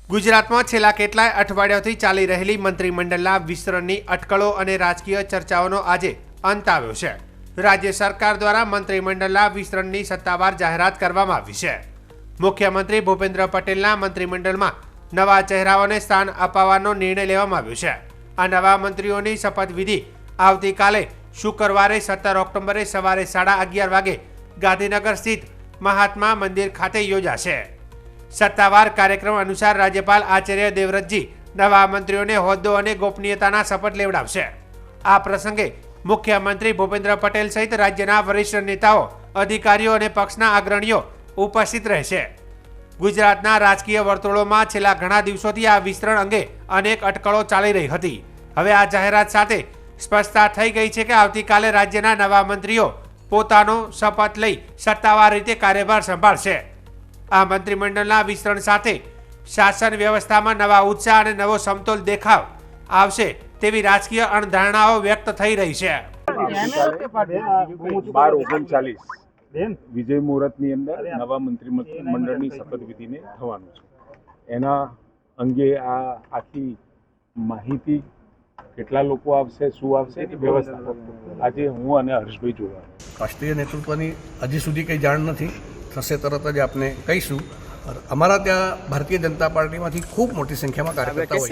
ગુજરાતમાં છેલ્લા કેટલાય અઠવાડિયાથી ચાલી રહેલી મંત્રીમંડળના વિસ્તરણની અટકળો અને રાજકીય ચર્ચાઓનો આજે અંત આવ્યો છે। રાજ્ય સરકાર દ્વારા મંત્રીમંડળના વિસ્તરણની સત્તાવાર જાહેરાત કરવામાં આવી છે। મુખ્યમંત્રી ભૂપેન્દ્ર પટેલના મંત્રીમંડળમાં નવા ચહેરાઓને સ્થાન અપાવવાનો નિર્ણય લેવામાં આવ્યો છે। આ નવા મંત્રીઓની શપથવિધિ આવતીકાલે શુક્રવારે 17 ઓક્ટોબરે સવારે 11:30 વાગે ગાંધીનગર સ્થિત મહાત્મા મંદિર ખાતે યોજાશે। સત્તાવાર કાર્યક્રમ અનુસાર રાજ્યપાલ આચાર્ય દેવવ્રતજી નવા મંત્રીઓને હોદ્દો અને ગોપનીયતાના શપથ લેવડાવશે। આ પ્રસંગે મુખ્યમંત્રી ભૂપેન્દ્ર પટેલ સહિત રાજ્યના વરિષ્ઠ નેતાઓ, અધિકારીઓ અને પક્ષના અગ્રણીઓ ઉપસ્થિત રહેશે। ગુજરાતના રાજકીય વર્તુળોમાં છેલ્લા ઘણા દિવસોથી આ વિસ્તરણ અંગે અનેક અટકળો ચાલી રહી હતી। હવે આ જાહેરાત સાથે સ્પષ્ટતા થઈ ગઈ છે કે આવતીકાલે રાજ્યના નવા મંત્રીઓ પોતાનો શપથ લઈ સત્તાવાર રીતે કાર્યભાર સંભાળશે। આ મંત્રીમંડળના વિસ્તરણ સાથે શાસન વ્યવસ્થામાં નવા ઉત્સાહ અને નવો સમતોલ દેખાવ આવશે તેવી રાજકીય અણધારણાઓ વ્યક્ત થઈ રહી છે। 12:39 વિજય મુહૂર્તની અંદર નવા મંત્રીમંડળની શપથવિધિને થવાનું છે। એના અંગે આ આખી માહિતી કેટલા લોકો આવશે, શું આવશે એની વ્યવસ્થા આજે હું અને હર્ષભાઈ જોવા। રાષ્ટ્રીય નેતૃત્વની હજી સુધી કંઈ જાણ નથી, થશે તરત જ આપને કહીશું। અમારા ત્યાં ભારતીય જનતા પાર્ટીમાંથી ખૂબ મોટી સંખ્યામાં કાર્યકર્તાઓ